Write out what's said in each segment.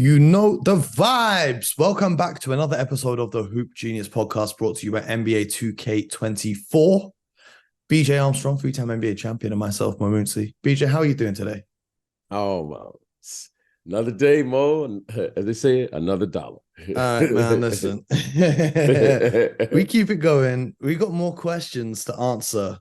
You know the vibes. Welcome back to another episode of the Hoop Genius podcast brought to you by NBA 2K24. BJ Armstrong, three-time NBA champion, and myself, Momoonsi. BJ, how are you doing today? Oh, wow. Another day, Mo. As they say, another dollar. All right, man, listen. We keep it going. We got more questions to answer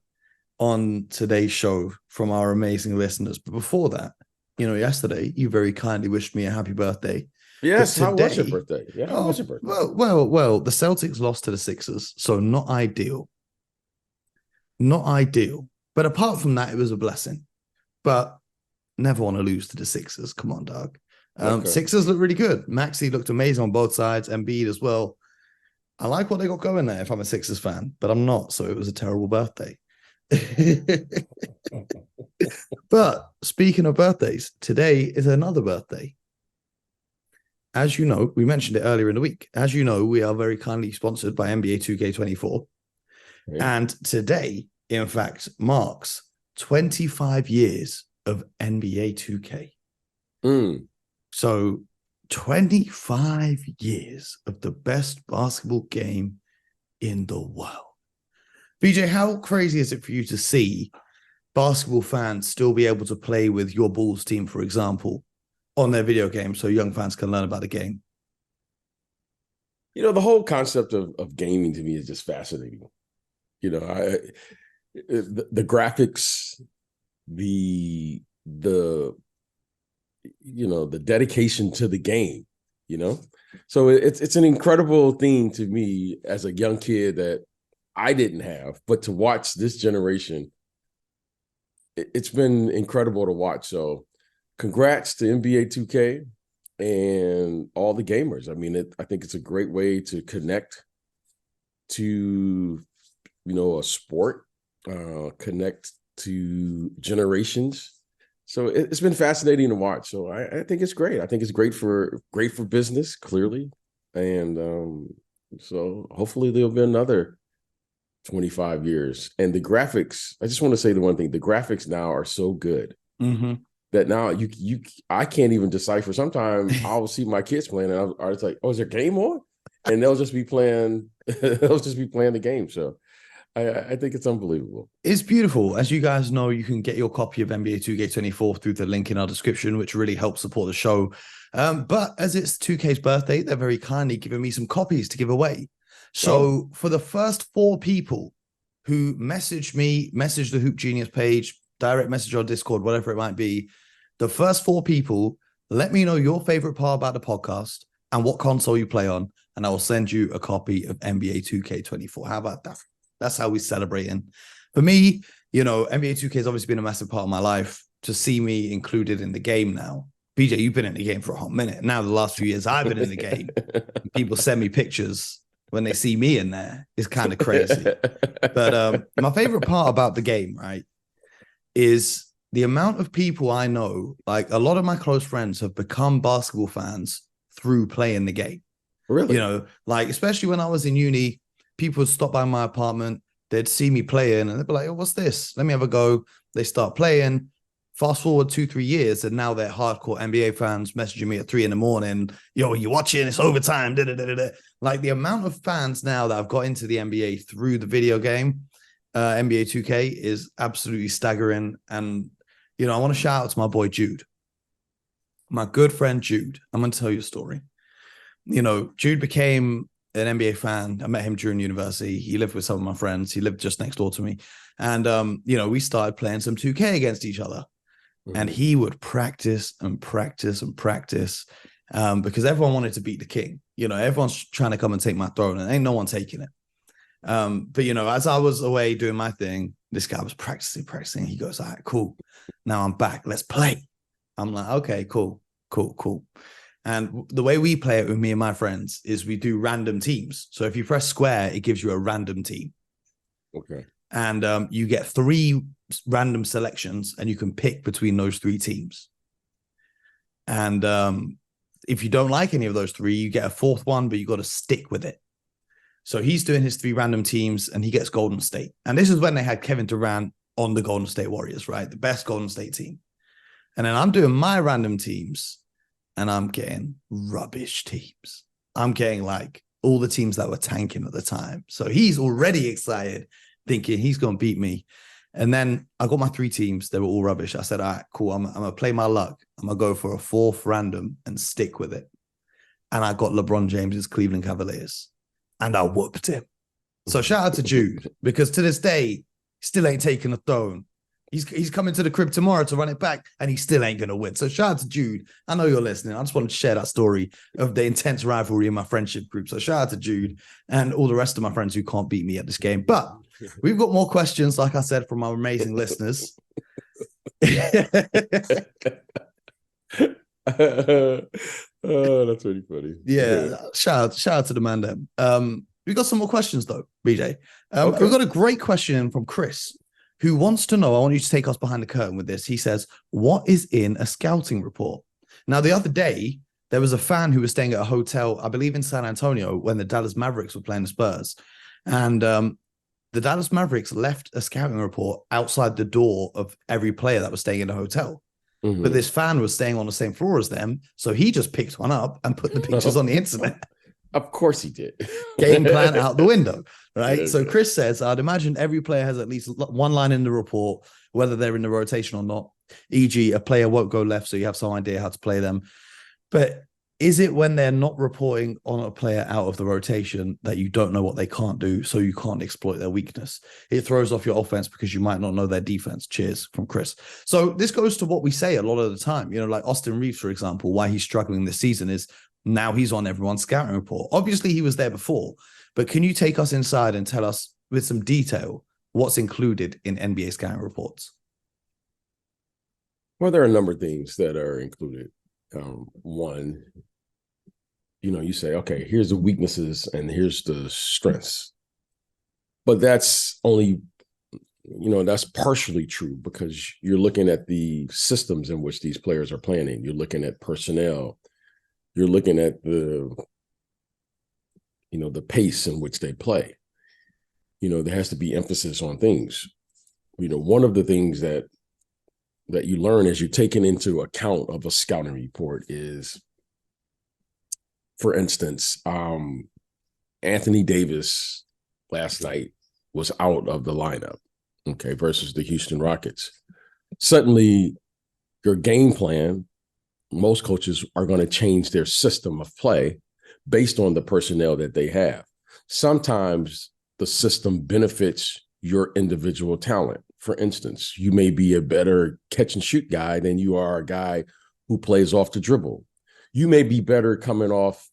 on today's show from our amazing listeners. But before that, yesterday you very kindly wished me a happy birthday. Yes, But how was your today, birthday? Yeah, how was your birthday? well, the Celtics lost to the Sixers, so not ideal. Not ideal. But apart from that, it was a blessing. But never want to lose to the Sixers. Come on, dog. Okay. Sixers look really good. Maxey looked amazing on both sides. Embiid as well. I like what they got going there if I'm a Sixers fan, but I'm not, so it was a terrible birthday. But speaking of birthdays, today is another birthday. As you know, we mentioned it earlier in the week. As you know, we are very kindly sponsored by NBA 2K24. Okay. And today, in fact, marks 25 years of NBA 2K. So 25 years of the best basketball game in the world. BJ, how crazy is it for you to see basketball fans still be able to play with your Bulls team, for example, on their video game so young fans can learn about the game? You know, the whole concept of gaming to me is just fascinating. You know, the graphics, the dedication to the game, so it's an incredible thing to me as a young kid that I didn't have, but to watch this generation, it's been incredible to watch. So congrats to NBA 2K and all the gamers. I mean, I think it's a great way to connect to a sport, connect to generations. So it's been fascinating to watch. So I think it's great. I think it's great for business, clearly. And so hopefully there'll be another 25 years. And the graphics, I just want to say the one thing, the graphics now are so good that now I can't even decipher. Sometimes I'll see my kids playing and I was like, oh, is there a game on? And they'll just be playing the game. So I think it's unbelievable. It's beautiful. As you guys know, you can get your copy of NBA 2K24 through the link in our description, which really helps support the show. But as it's 2K's birthday, they're very kindly giving me some copies to give away. So for the first 4 people who message the Hoop Genius page, direct message on Discord, whatever it might be, the first 4 people, let me know your favorite part about the podcast and what console you play on, and I will send you a copy of NBA 2K24. How about that? That's how we're celebrating. For me, NBA 2K has obviously been a massive part of my life. To see me included in the game now. BJ, you've been in the game for a hot minute. Now the last few years I've been in the game. People send me pictures when they see me in there. It's kind of crazy. But my favorite part about the game, right, is the amount of people I know. Like, a lot of my close friends have become basketball fans through playing the game. Really? Like, especially when I was in uni, people would stop by my apartment, they'd see me playing, and they'd be like, oh, what's this? Let me have a go. They start playing. Fast forward 2-3 years, and now they're hardcore NBA fans messaging me at 3 a.m. Yo, you watching? It's overtime. Like, the amount of fans now that I've got into the NBA through the video game, NBA 2K, is absolutely staggering. And, I want to shout out to my boy Jude. My good friend Jude. I'm going to tell you a story. Jude became an NBA fan. I met him during university. He lived with some of my friends. He lived just next door to me. And, we started playing some 2K against each other. And he would practice and practice and practice because everyone wanted to beat the king. Everyone's trying to come and take my throne, and ain't no one taking it. But, as I was away doing my thing, this guy was practicing. He goes, all right, cool. Now I'm back. Let's play. I'm like, okay, cool. And the way we play it with me and my friends is we do random teams. So if you press square, it gives you a random team. Okay. And you get 3 random selections, and you can pick between those 3 teams. And if you don't like any of those 3, you get a 4th one, but you got to stick with it. So he's doing his 3 random teams, and he gets Golden State. And this is when they had Kevin Durant on the Golden State Warriors, right? The best Golden State team. And then I'm doing my random teams, and I'm getting rubbish teams. I'm getting like all the teams that were tanking at the time. So he's already excited, thinking he's going to beat me. And then I got my 3 teams. They were all rubbish. I said, all right, cool. I'm going to play my luck. I'm going to go for a 4th random and stick with it. And I got LeBron James's Cleveland Cavaliers. And I whooped him. So shout out to Jude, because to this day, still ain't taken a throne. He's coming to the crib tomorrow to run it back, and he still ain't going to win. So shout out to Jude. I know you're listening. I just wanted to share that story of the intense rivalry in my friendship group. So shout out to Jude and all the rest of my friends who can't beat me at this game. But we've got more questions, like I said, from our amazing listeners. Oh, that's really funny. Yeah, shout out to the man there. We got some more questions though, BJ. Okay. We've got a great question from Chris, who wants to know. I want you to take us behind the curtain with this. He says, "What is in a scouting report?" Now, the other day there was a fan who was staying at a hotel, I believe in San Antonio, when the Dallas Mavericks were playing the Spurs, and the Dallas Mavericks left a scouting report outside the door of every player that was staying in the hotel. Mm-hmm. But this fan was staying on the same floor as them, so he just picked one up and put the pictures on the internet. Of course he did. Game plan out the window, right? Yeah, so yeah. Chris says, I'd imagine every player has at least one line in the report, whether they're in the rotation or not. E.g., a player won't go left, so you have some idea how to play them. But is it when they're not reporting on a player out of the rotation that you don't know what they can't do, so you can't exploit their weakness? It throws off your offense because you might not know their defense. Cheers from Chris. So this goes to what we say a lot of the time. You know, like Austin Reeves, for example, why he's struggling this season is now he's on everyone's scouting report. Obviously, he was there before, but can you take us inside and tell us with some detail what's included in NBA scouting reports? Well, there are a number of things that are included. One, you say, okay, here's the weaknesses and here's the strengths. But that's only, that's partially true, because you're looking at the systems in which these players are playing in. You're looking at personnel. You're looking at the pace in which they play. There has to be emphasis on things. One of the things that you learn as you're taking into account of a scouting report is, for instance, Anthony Davis last night was out of the lineup, okay, versus the Houston Rockets. Suddenly, your game plan, most coaches are going to change their system of play based on the personnel that they have. Sometimes the system benefits your individual talent. For instance, you may be a better catch and shoot guy than you are a guy who plays off the dribble. You may be better coming off,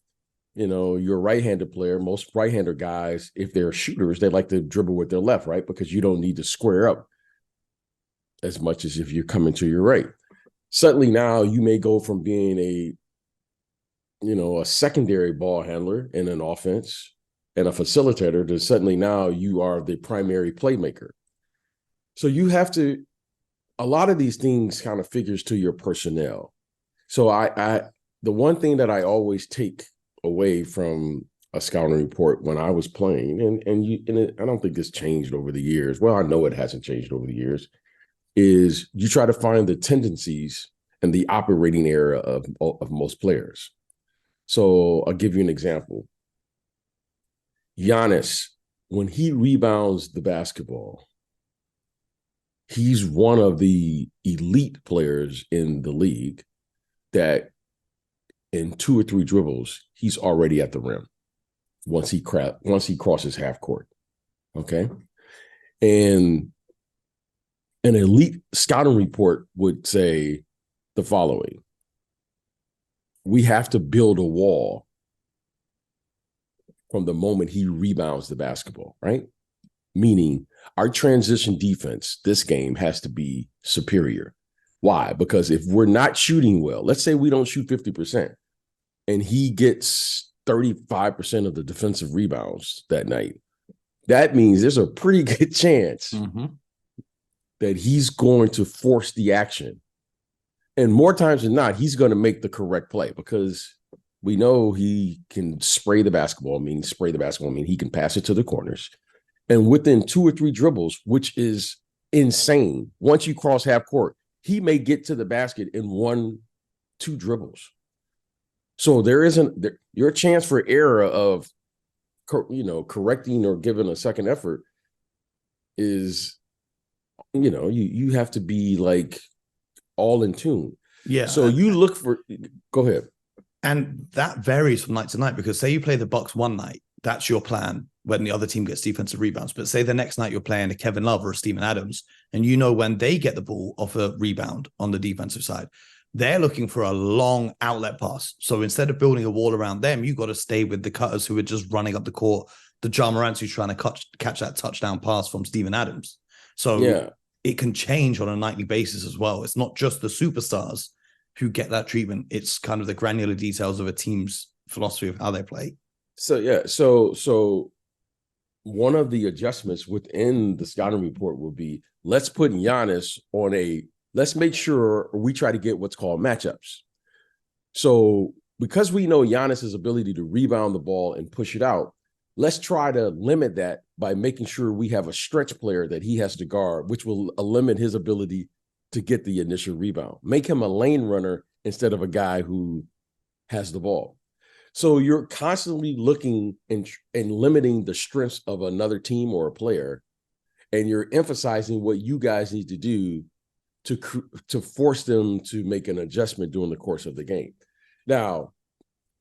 your right-handed player. Most right-hander guys, if they're shooters, they like to dribble with their left, right? Because you don't need to square up as much as if you're coming to your right. Suddenly now you may go from being a secondary ball handler in an offense and a facilitator to suddenly now you are the primary playmaker. So you have to, a lot of these things kind of figures to your personnel. So the one thing that I always take away from a scouting report when I was playing, and I don't think this changed over the years. Well, I know it hasn't changed over the years, is you try to find the tendencies and the operating area of most players. So I'll give you an example. Giannis, when he rebounds the basketball, he's one of the elite players in the league that in 2 or 3 dribbles, he's already at the rim once he crosses half court. Okay. And an elite scouting report would say the following: we have to build a wall from the moment he rebounds the basketball, right? Meaning our transition defense this game has to be superior. Why? Because if we're not shooting well, let's say we don't shoot 50% and he gets 35% of the defensive rebounds that night, that means there's a pretty good chance that he's going to force the action. And more times than not, he's going to make the correct play, because we know he can spray the basketball, meaning he can pass it to the corners. And within 2 or 3 dribbles, which is insane, once you cross half court, he may get to the basket in 1-2 dribbles. So your chance for error of correcting or giving a second effort is, you have to be like all in tune. Yeah. So you look for, go ahead. And that varies from night to night, because say you play the Bucks one night, that's your plan when the other team gets defensive rebounds. But say the next night you're playing a Kevin Love or a Steven Adams, and when they get the ball off a rebound on the defensive side, they're looking for a long outlet pass. So instead of building a wall around them, you got to stay with the cutters who are just running up the court, the Ja Morants who's trying to catch that touchdown pass from Steven Adams. So it can change on a nightly basis as well. It's not just the superstars who get that treatment. It's kind of the granular details of a team's philosophy of how they play. So one of the adjustments within the scouting report will be, let's put Giannis let's make sure we try to get what's called matchups. So because we know Giannis's ability to rebound the ball and push it out, let's try to limit that by making sure we have a stretch player that he has to guard, which will limit his ability to get the initial rebound. Make him a lane runner instead of a guy who has the ball. So you're constantly looking and limiting the strengths of another team or a player, and you're emphasizing what you guys need to do to force them to make an adjustment during the course of the game. Now,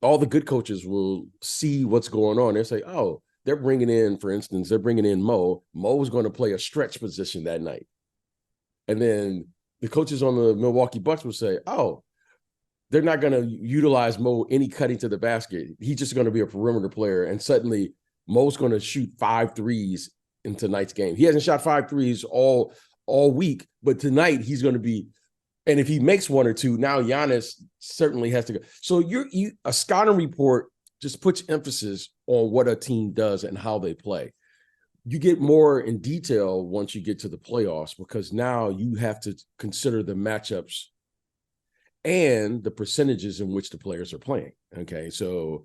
all the good coaches will see what's going on. They'll say, oh, they're bringing in Mo. Mo's going to play a stretch position that night. And then the coaches on the Milwaukee Bucks will say, oh, they're not going to utilize Mo any cutting to the basket. He's just going to be a perimeter player. And suddenly Mo's going to shoot 5 threes in tonight's game. He hasn't shot 5 threes all week, but tonight he's going to be, and if he makes 1 or 2, now Giannis certainly has to go. So a scouting report just puts emphasis on what a team does and how they play. You get more in detail once you get to the playoffs, because now you have to consider the matchups and the percentages in which the players are playing. Okay, so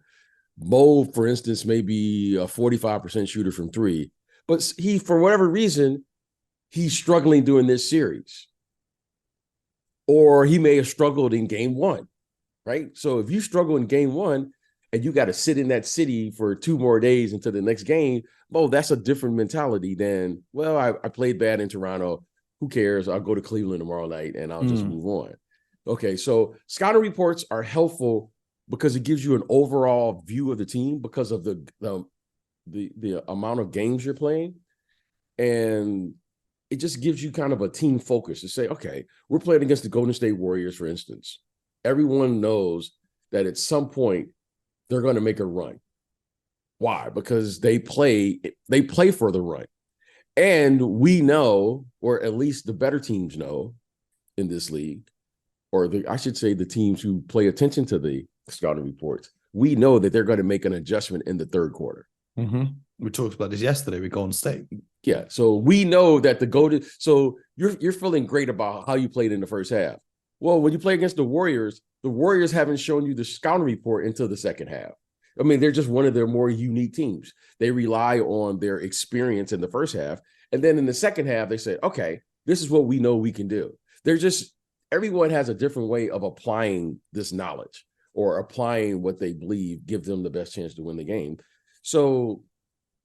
Mo, for instance, may be a 45% shooter from 3, but he, for whatever reason, he's struggling during this series. Or he may have struggled in game 1, right? So if you struggle in game 1 and you got to sit in that city for 2 more days until the next game, that's a different mentality than, well, I played bad in Toronto. Who cares? I'll go to Cleveland tomorrow night and I'll just move on. Okay, so scouting reports are helpful because it gives you an overall view of the team because of the amount of games you're playing. And it just gives you kind of a team focus to say, okay, we're playing against the Golden State Warriors, for instance. Everyone knows that at some point they're going to make a run. Why? Because they play for the run. And we know, or at least the better teams know in this league, or I should say the teams who pay attention to the scouting reports, we know that they're going to make an adjustment in the third quarter. Mm-hmm. We talked about this yesterday with Golden State. Yeah, so we know that so you're feeling great about how you played in the first half. Well, when you play against the Warriors haven't shown you the scouting report until the second half. I mean, they're just one of their more unique teams. They rely on their experience in the first half. And then in the second half, they say, okay, this is what we know we can do. Everyone has a different way of applying this knowledge or applying what they believe gives them the best chance to win the game. So,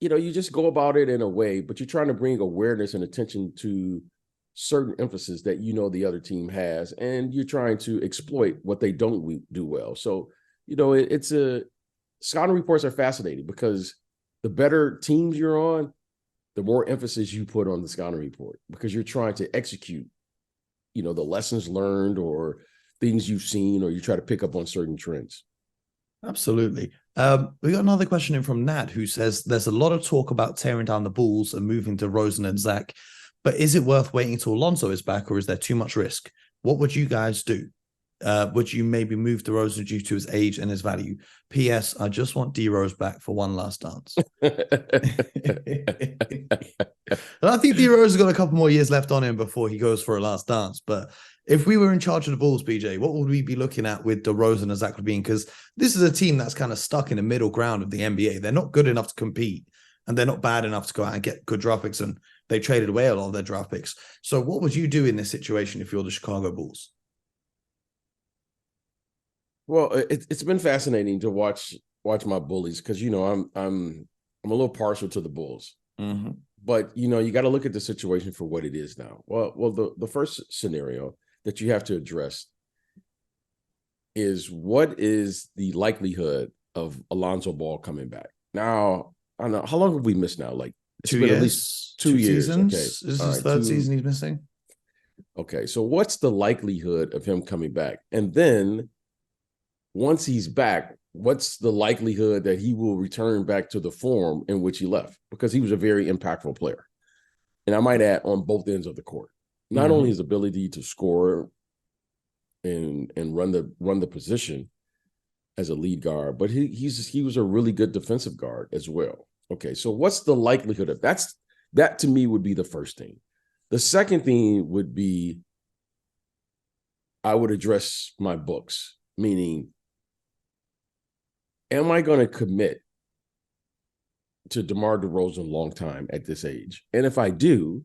you just go about it in a way, but you're trying to bring awareness and attention to certain emphasis that the other team has, and you're trying to exploit what they don't do well. So, scouting reports are fascinating because the better teams you're on, the more emphasis you put on the scouting report because you're trying to execute, the lessons learned or things you've seen, or you try to pick up on certain trends. Absolutely. We got another question in from Nat, who says there's a lot of talk about tearing down the Bulls and moving to DeRozan and Zach, but is it worth waiting till Lonzo is back, or is there too much risk? What would you guys do? Would you maybe move DeRozan due to his age and his value? P.S. I just want D-Rose back for one last dance. And I think D-Rose has got a couple more years left on him before he goes for a last dance. But if we were in charge of the Bulls, BJ, what would we be looking at with DeRozan and Zach LaVine? Because this is a team that's kind of stuck in the middle ground of the NBA. They're not good enough to compete, and they're not bad enough to go out and get good draft picks, and they traded away a lot of their draft picks. So what would you do in this situation if you're the Chicago Bulls? Well, it's been fascinating to watch my Bullies because I'm a little partial to the Bulls, but you got to look at the situation for what it is now. Well, the first scenario that you have to address is what is the likelihood of Alonzo Ball coming back? Now, I don't know how long have we missed now. Like it's 2 been years, at least 2 years. seasons. Okay, This is all his right, third season he's missing. Okay, so what's the likelihood of him coming back? And then once he's back, what's the likelihood that he will return back to the form in which he left? Because he was a very impactful player. And I might add on both ends of the court. Not only his ability to score and run the position as a lead guard, but he was a really good defensive guard as well. Okay, so what's the likelihood of that to me would be the first thing. The second thing would be I would address my books, meaning am I going to commit to DeMar DeRozan long time at this age? And if I do,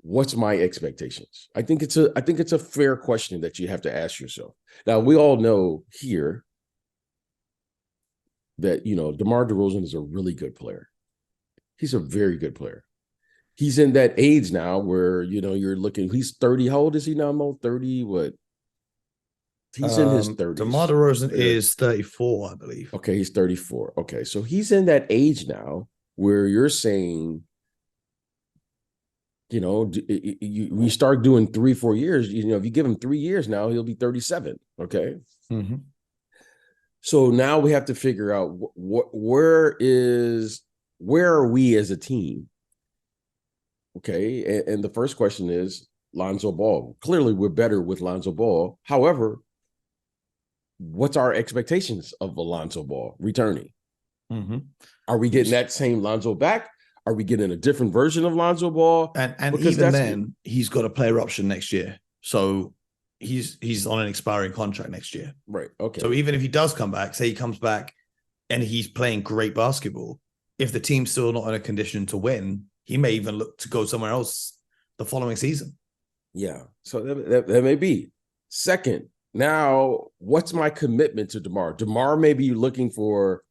what's my expectations? I think it's a fair question that you have to ask yourself. Now, we all know here that DeMar DeRozan is a really good player. He's a very good player. He's in that age now where you're looking. He's 30. How old is he now, Mo? 30. What? He's in his 30s. DeMar DeRozan is 34, I believe. Okay, he's 34. Okay, so he's in that age now where you're saying, we start doing 3-4 years. If you give him 3 years now, he'll be 37. Okay. So now we have to figure out where are we as a team? Okay, and the first question is Lonzo Ball. Clearly, we're better with Lonzo Ball. However, what's our expectations of Alonzo Ball returning? Are we getting that same Lonzo back? Are we getting a different version of Lonzo Ball? And even then, he's got a player option next year. So he's on an expiring contract next year. Right. Okay. So even if he does come back, say he comes back and he's playing great basketball, if the team's still not in a condition to win, he may even look to go somewhere else the following season. Yeah. So that may be. Second, now, what's my commitment to DeMar? DeMar may be looking for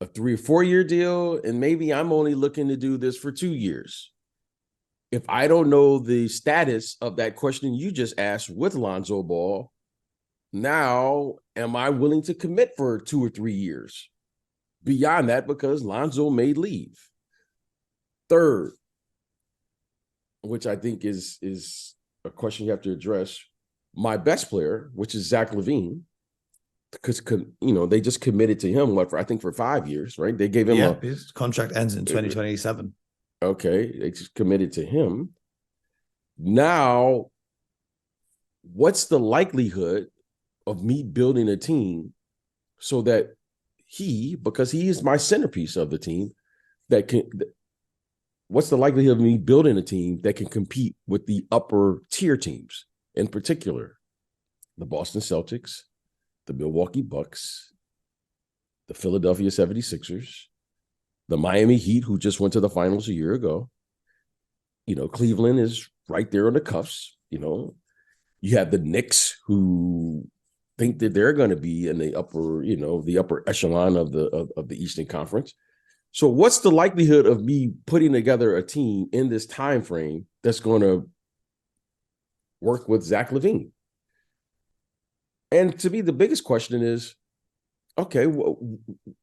a 3 or 4 year deal, and maybe I'm only looking to do this for 2 years. If I don't know the status of that question you just asked with Lonzo Ball, now am I willing to commit for 2 or 3 years beyond that because Lonzo may leave? Third, which I think is a question you have to address, my best player, which is Zach LaVine, because they just committed to him I think for 5 years, right? They gave him his contract ends in 2027. Okay, they just committed to him. Now, what's the likelihood of me building a team so that because he is my centerpiece of the team, what's the likelihood of me building a team that can compete with the upper tier teams, in particular, the Boston Celtics, the Milwaukee Bucks, the Philadelphia 76ers, the Miami Heat, who just went to the finals a year ago. Cleveland is right there on the cuffs. You have the Knicks, who think that they're going to be in the upper echelon of the Eastern Conference. So what's the likelihood of me putting together a team in this time frame that's going to work with Zach LaVine? And to me, the biggest question is, okay,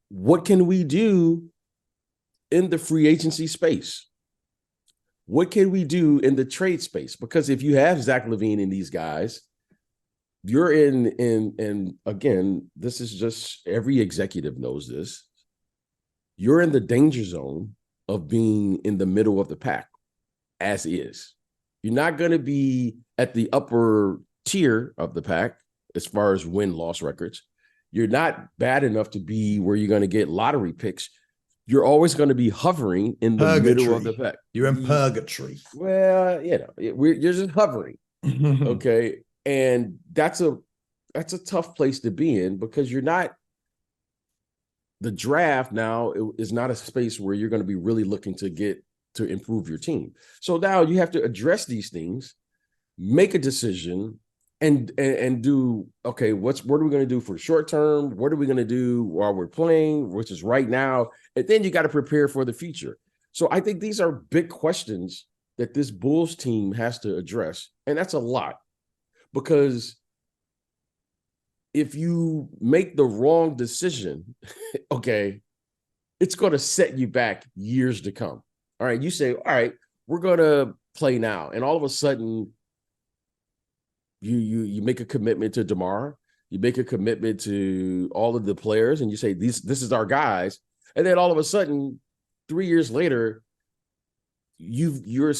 what can we do in the free agency space? What can we do in the trade space? Because if you have Zach LaVine and these guys, you're and again, this is just every executive knows this. You're in the danger zone of being in the middle of the pack, as is. You're not going to be at the upper tier of the pack as far as win-loss records. You're not bad enough to be where you're going to get lottery picks. You're always going to be hovering in the middle of the pack. You're in purgatory. Well, you're just hovering. Okay. And that's a tough place to be in because you're not. The draft now is not a space where you're going to be really looking to improve your team. So now you have to address these things, make a decision, and do, okay, what are we going to do for short term? What are we going to do while we're playing, which is right now? And then you got to prepare for the future. So I think these are big questions that this Bulls team has to address. And that's a lot, because if you make the wrong decision, okay, it's going to set you back years to come. All right, you say, all right, we're going to play now. And all of a sudden, you make a commitment to DeMar, you make a commitment to all of the players, and you say, this is our guys. And then all of a sudden, 3 years later, you're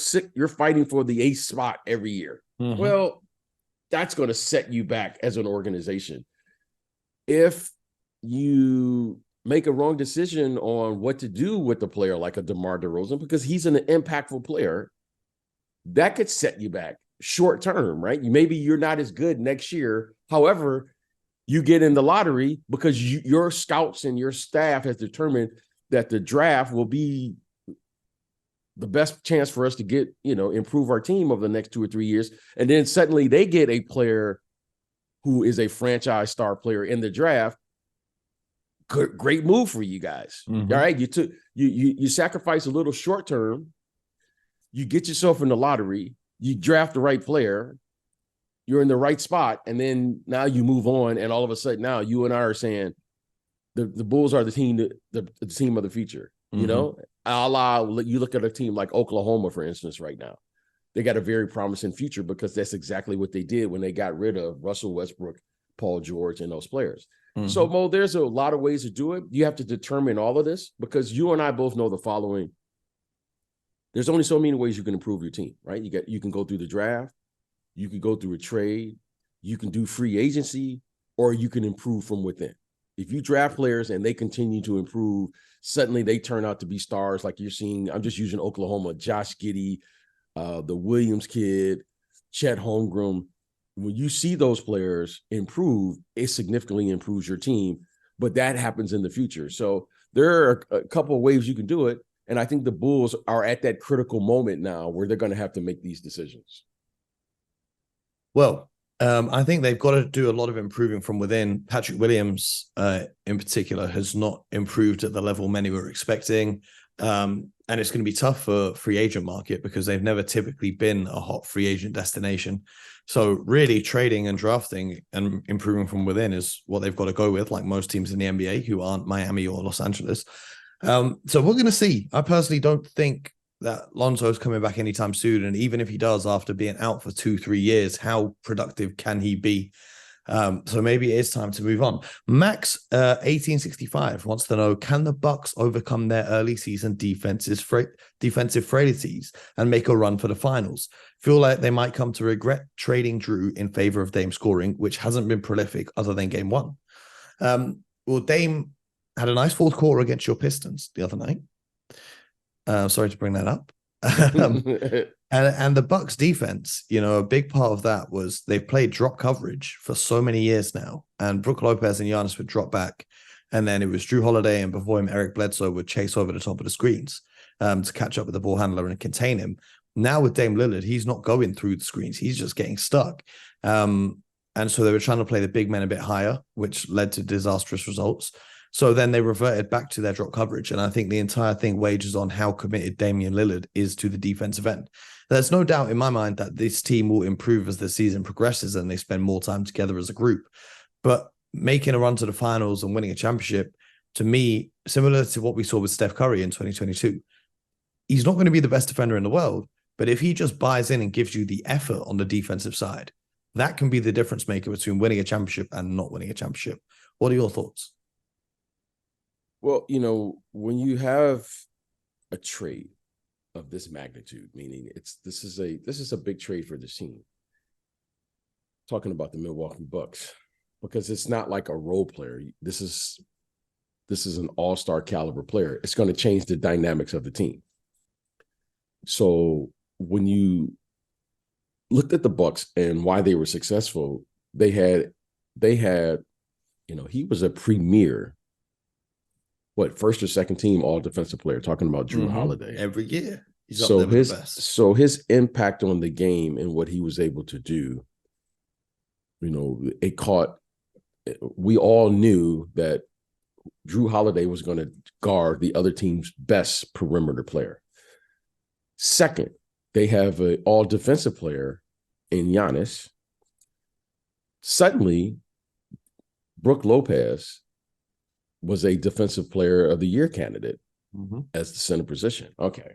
fighting for the eighth spot every year. Mm-hmm. Well, that's going to set you back as an organization. If you make a wrong decision on what to do with the player like a DeMar DeRozan, because he's an impactful player, that could set you back short term, right? Maybe you're not as good next year. However, you get in the lottery because your scouts and your staff has determined that the draft will be the best chance for us to get, improve our team over the next 2 or 3 years. And then suddenly they get a player who is a franchise star player in the draft. Great move for you guys. Mm-hmm. All right. You sacrifice a little short term. You get yourself in the lottery. You draft the right player. You're in the right spot. And then now you move on. And all of a sudden now you and I are saying the Bulls are the team of the future. Mm-hmm. You look at a team like Oklahoma, for instance, right now. They got a very promising future because that's exactly what they did when they got rid of Russell Westbrook, Paul George, and those players. Mm-hmm. So, Mo, there's a lot of ways to do it. You have to determine all of this because you and I both know the following. There's only so many ways you can improve your team, right? You can go through the draft, you can go through a trade, you can do free agency, or you can improve from within. If you draft players and they continue to improve, suddenly they turn out to be stars like you're seeing. I'm just using Oklahoma, Josh Giddey, the Williams kid, Chet Holmgren. When you see those players improve, it significantly improves your team, but that happens in the future. So there are a couple of ways you can do it. And I think the Bulls are at that critical moment now where they're going to have to make these decisions. Well, I think they've got to do a lot of improving from within. Patrick Williams, in particular, has not improved at the level many were expecting. And it's going to be tough for free agent market because they've never typically been a hot free agent destination. So really trading and drafting and improving from within is what they've got to go with, like most teams in the NBA who aren't Miami or Los Angeles. So we're going to see. I personally don't think that Lonzo's coming back anytime soon. And even if he does, after being out for 2-3 years, how productive can he be? So maybe it is time to move on. Max 1865 wants to know, can the Bucks overcome their early season defensive frailties and make a run for the finals? Feel like they might come to regret trading Drew in favor of Dame scoring, which hasn't been prolific other than game one. Well, Dame had a nice fourth quarter against your Pistons the other night. Sorry to bring that up. And the Bucks defense, a big part of that was they've played drop coverage for so many years now. And Brook Lopez and Giannis would drop back. And then it was Drew Holiday, and before him, Eric Bledsoe would chase over the top of the screens to catch up with the ball handler and contain him. Now with Dame Lillard, he's not going through the screens. He's just getting stuck. And so they were trying to play the big men a bit higher, which led to disastrous results. So then they reverted back to their drop coverage. And I think the entire thing wages on how committed Damian Lillard is to the defensive end. There's no doubt in my mind that this team will improve as the season progresses and they spend more time together as a group. But making a run to the finals and winning a championship, to me, similar to what we saw with Steph Curry in 2022, he's not going to be the best defender in the world. But if he just buys in and gives you the effort on the defensive side, that can be the difference maker between winning a championship and not winning a championship. What are your thoughts? Well, when you have a trade of this magnitude, meaning this is a big trade for this team. Talking about the Milwaukee Bucks, because it's not like a role player. This is an all-star caliber player. It's going to change the dynamics of the team. So when you looked at the Bucks and why they were successful, they had, he was a premier, first or second team all defensive player, talking about Drew Holiday. Every year. He's so up there with the best. So his impact on the game and what he was able to do we all knew that Drew Holiday was going to guard the other team's best perimeter player. Second, they have an all defensive player in Giannis. Suddenly, Brook Lopez was a defensive player of the year candidate as the center position. Okay.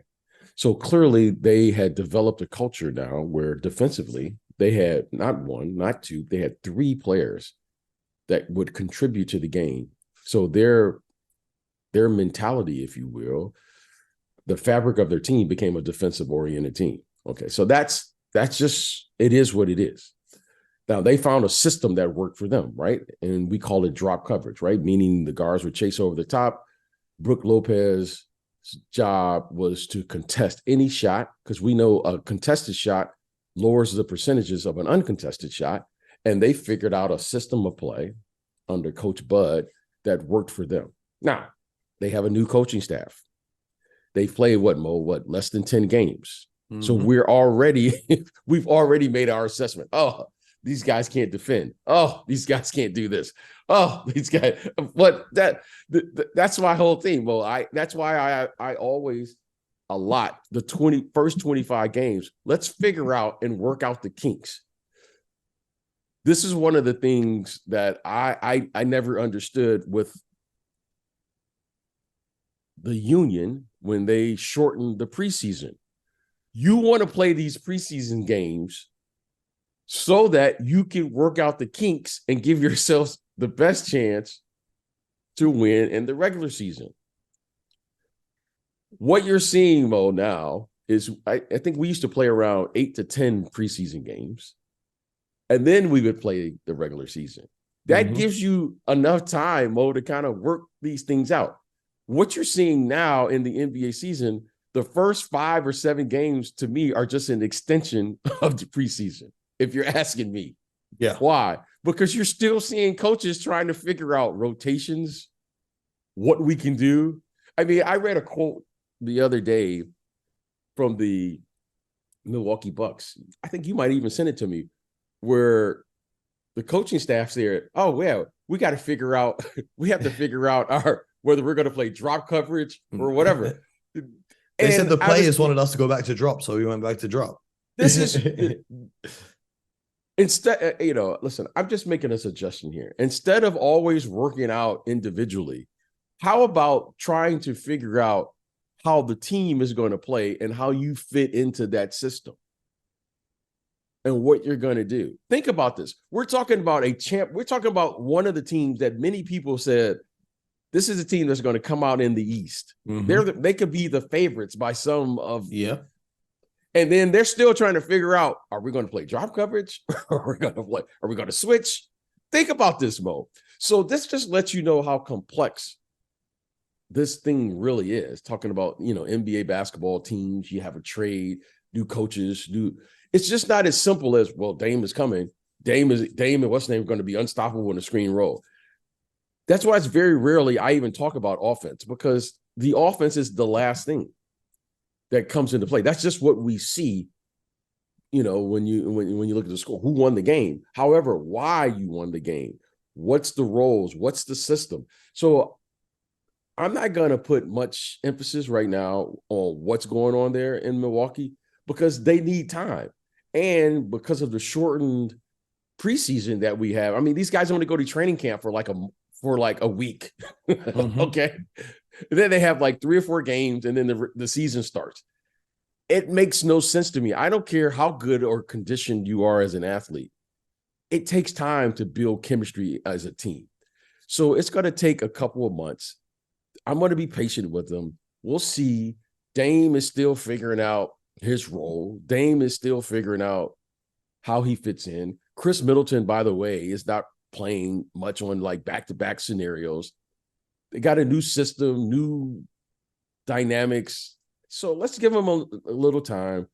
So clearly they had developed a culture now where defensively they had not one, not two, they had three players that would contribute to the game. So their mentality, if you will, the fabric of their team became a defensive-oriented team. Okay, so that's just, it is what it is. Now, they found a system that worked for them, right? And we call it drop coverage, right? Meaning the guards would chase over the top. Brook Lopez's job was to contest any shot, because we know a contested shot lowers the percentages of an uncontested shot. And they figured out a system of play under Coach Bud that worked for them. Now, they have a new coaching staff. They played less than 10 games. So we've already made our assessment. Oh, these guys can't defend. Oh, these guys can't do this. Oh, these guys. But that's my whole thing. Well, that's why I always allot the first 25 games. Let's figure out and work out the kinks. This is one of the things that I never understood with the union when they shortened the preseason. You want to play these preseason games so that you can work out the kinks and give yourselves the best chance to win in the regular season. What you're seeing, Mo, now is I think we used to play around 8 to 10 preseason games, and then we would play the regular season. That gives you enough time, Mo, to kind of work these things out. What you're seeing now in the NBA season, the first 5 or 7 games to me are just an extension of the preseason, if you're asking me. Yeah. Why? Because you're still seeing coaches trying to figure out rotations, what we can do. I mean, I read a quote the other day from the Milwaukee Bucks. I think you might even send it to me, where the coaching staff said, oh, yeah, we got to figure out, we have to figure out whether we're going to play drop coverage or whatever. They said the players wanted us to go back to drop, so we went back to drop. This is instead, listen, I'm just making a suggestion here. Instead of always working out individually, how about trying to figure out how the team is going to play and how you fit into that system and what you're going to do? Think about this. We're talking about we're talking about one of the teams that many people said, this is a team that's going to come out in the East. They could be the favorites by some of. Yeah. And then they're still trying to figure out, are we going to play drop coverage? Are we going to switch? Think about this, Mo. So this just lets you know how complex this thing really is. Talking about, NBA basketball teams, you have a trade, new coaches, it's just not as simple as, well, Dame is coming. Dame and what's name going to be unstoppable in the screen roll. That's why it's very rarely I even talk about offense, because the offense is the last thing that comes into play. That's just what we see, when you look at the score, who won the game. However, why you won the game, what's the roles, what's the system. So I'm not going to put much emphasis right now on what's going on there in Milwaukee, because they need time. And because of the shortened preseason that we have, I mean, these guys only go to training camp for like a week. Okay. And then they have like 3 or 4 games, and then the season starts. It makes no sense to me. I don't care how good or conditioned you are as an athlete. It takes time to build chemistry as a team. So it's going to take a couple of months. I'm going to be patient with them. We'll see. Dame is still figuring out his role. Dame is still figuring out how he fits in. Chris Middleton, by the way, is not playing much on like back-to-back scenarios. They got a new system, new dynamics. So let's give them a little time.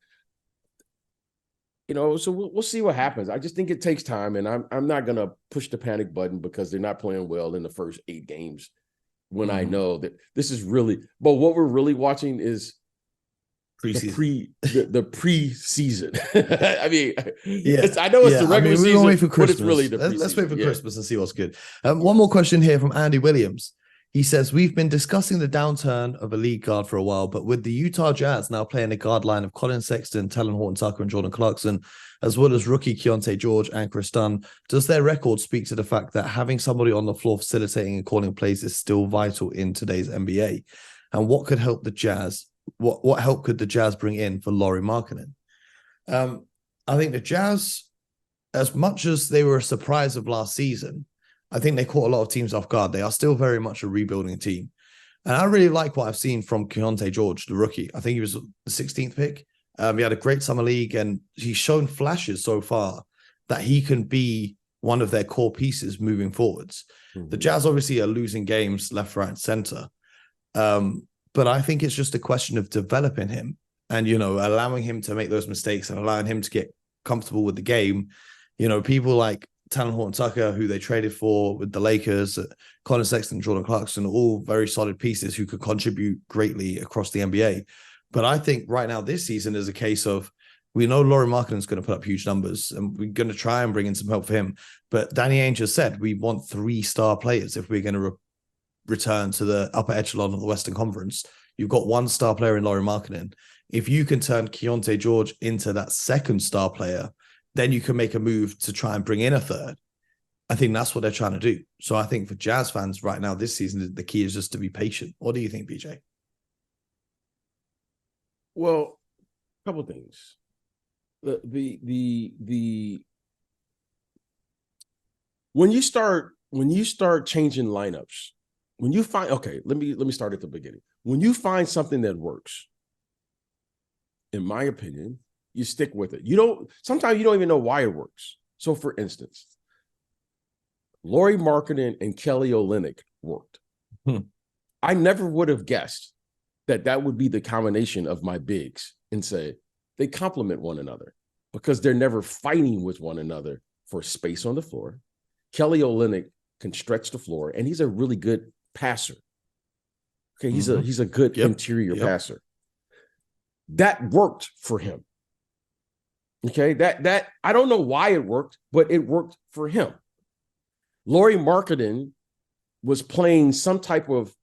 So we'll see what happens. I just think it takes time, and I'm not going to push the panic button because they're not playing well in the first 8 games when I know that this is really – but what we're really watching is the preseason. I mean, Yeah, I know it's the regular season, we'll wait for but it's Christmas. really the preseason. Let's wait for Christmas and see what's good. One more question here from Andy Williams. He says, we've been discussing the downturn of a lead guard for a while, but with the Utah Jazz now playing a guard line of Colin Sexton, Talon Horton-Tucker, and Jordan Clarkson, as well as rookie Keontae George and Chris Dunn, does their record speak to the fact that having somebody on the floor facilitating and calling plays is still vital in today's NBA? And what could help the Jazz? What help could the Jazz bring in for Lauri Markkanen? I think the Jazz, as much as they were a surprise of last season, I think they caught a lot of teams off guard. They are still very much a rebuilding team. And I really like what I've seen from Keontae George, the rookie. I think he was the 16th pick. He had a great summer league, and he's shown flashes so far that he can be one of their core pieces moving forwards. Mm-hmm. The Jazz obviously are losing games left, right, and center. But I think it's just a question of developing him and, allowing him to make those mistakes and allowing him to get comfortable with the game. People like Talon Horton-Tucker, who they traded for with the Lakers, Colin Sexton, Jordan Clarkson, all very solid pieces who could contribute greatly across the NBA. But I think right now this season is a case of, we know Lauri Markkanen's going to put up huge numbers and we're going to try and bring in some help for him. But Danny Ainge has said we want 3-star players if we're going to return to the upper echelon of the Western Conference. You've got 1-star player in Lauri Markkanen. If you can turn Keontae George into that 2nd-star player, then you can make a move to try and bring in a 3rd. I think that's what they're trying to do. So I think for Jazz fans right now this season, the key is just to be patient. What do you think, BJ? Well, a couple of things. The when you start changing lineups, when you find, let me start at the beginning. When you find something that works, in my opinion, you stick with it. Sometimes you don't even know why it works. So for instance, Lauri Markkanen and Kelly Olynyk worked. I never would have guessed that would be the combination of my bigs and say they complement one another because they're never fighting with one another for space on the floor. Kelly Olynyk can stretch the floor, and he's a really good passer. Okay, he's a good interior passer. That worked for him. Okay, that I don't know why it worked, but it worked for him. Lauri Markkanen was playing some type of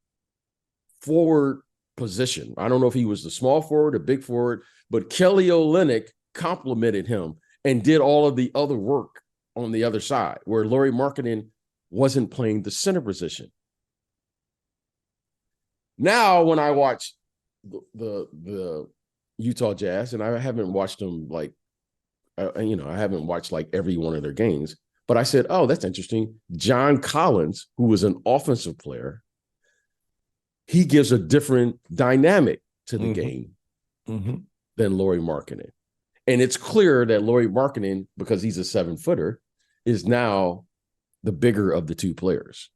forward position. I don't know if he was the small forward or big forward, but Kelly Olynyk complimented him and did all of the other work on the other side, where Lauri Markkanen wasn't playing the center position. Now, when I watch the Utah Jazz, and I haven't watched them I haven't watched every one of their games, but I said, oh, that's interesting. John Collins, who was an offensive player, he gives a different dynamic to the game than Lauri Markkanen. And it's clear that Lauri Markkanen, because he's a 7-footer, is now the bigger of the two players.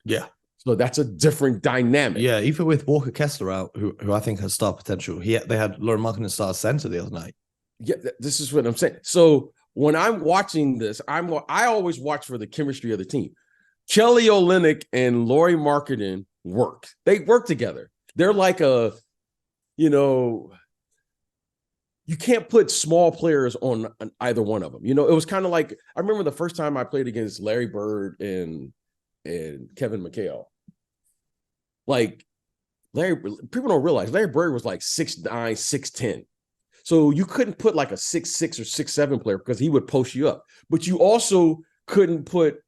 Yeah. So that's a different dynamic. Yeah, even with Walker Kessler out, who I think has star potential, they had Lauri Markkanen start center the other night. Yeah, this is what I'm saying. So when I'm watching this, I always watch for the chemistry of the team. Kelly Olynyk and Lauri Markkanen work. They work together. They're like you can't put small players on either one of them. It was kind of like, I remember the first time I played against Larry Bird and Kevin McHale. People don't realize Larry Bird was 6'9", 6'10". So you couldn't put a 6'6" or 6'7" player because he would post you up. But you also couldn't put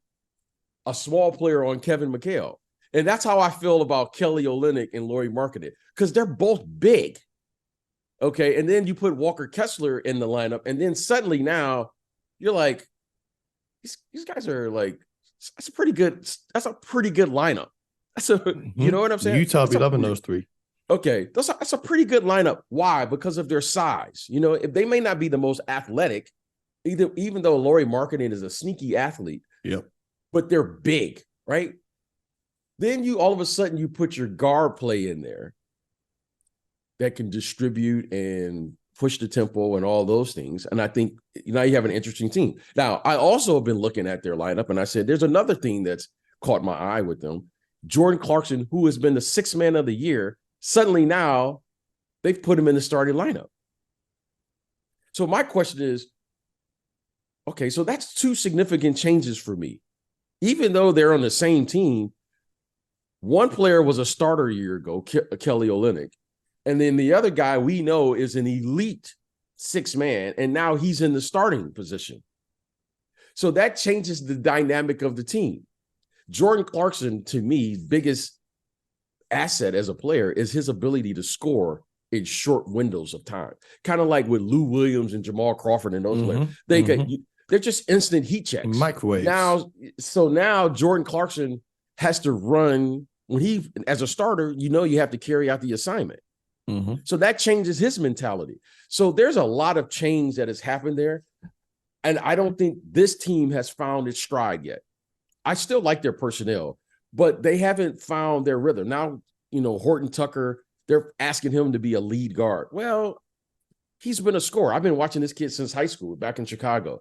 a small player on Kevin McHale. And that's how I feel about Kelly Olynyk and Lauri Markkanen, because they're both big. Okay, and then you put Walker Kessler in the lineup, and then suddenly now you're like, these guys are that's a pretty good lineup. You know what I'm saying? Utah be loving those three. Okay, that's a pretty good lineup. Why? Because of their size. If they may not be the most athletic, even though Lauri Markkanen is a sneaky athlete. Yep. But they're big, right? Then you all of a sudden you put your guard play in there that can distribute and push the tempo and all those things. And I think now you have an interesting team. Now, I also have been looking at their lineup, and I said, there's another thing that's caught my eye with them. Jordan Clarkson, who has been the 6th man of the year, suddenly now they've put him in the starting lineup. So my question is, okay, so that's two significant changes for me. Even though they're on the same team, one player was a starter a year ago, Kelly Olynyk, and then the other guy we know is an elite six-man, and now he's in the starting position. So that changes the dynamic of the team. Jordan Clarkson, to me, biggest asset as a player is his ability to score in short windows of time. Kind of like with Lou Williams and Jamal Crawford and those players. They're just instant heat checks. Microwaves. Now Jordan Clarkson has to run when he, as a starter, you have to carry out the assignment. So that changes his mentality. So there's a lot of change that has happened there. And I don't think this team has found its stride yet. I still like their personnel, but they haven't found their rhythm. Now, Horton Tucker, they're asking him to be a lead guard. Well, he's been a scorer. I've been watching this kid since high school back in Chicago.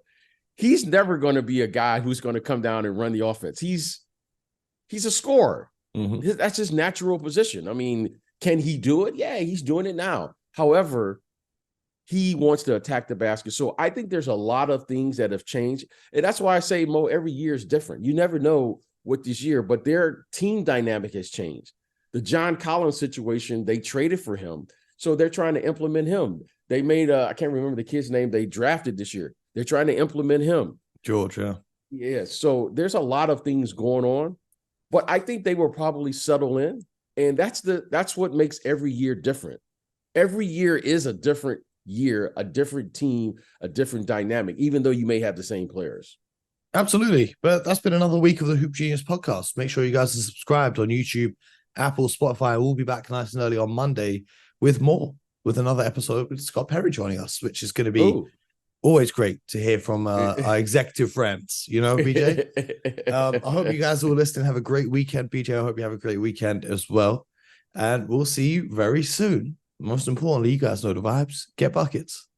He's never going to be a guy who's going to come down and run the offense. He's a scorer. That's his natural position. I mean, can he do it? Yeah, he's doing it now. However, he wants to attack the basket. So I think there's a lot of things that have changed. And that's why I say, Mo, every year is different. You never know what this year, but their team dynamic has changed. The John Collins situation, they traded for him. So they're trying to implement him. They made, I can't remember the kid's name they drafted this year. They're trying to implement him. George, yeah. Yeah, so there's a lot of things going on. But I think they will probably settle in. And that's what makes every year different. Every year is a different year, a different team, a different dynamic, even though you may have the same players. Absolutely. But that's been another week of the Hoop Genius podcast. Make sure you guys are subscribed on YouTube, Apple, Spotify. We'll be back nice and early on Monday with another episode with Scott Perry joining us, which is going to be always great to hear from our executive friends, BJ. I hope you guys all listening have a great weekend, BJ. I hope you have a great weekend as well. And we'll see you very soon. Most importantly, you guys know the vibes. Get buckets.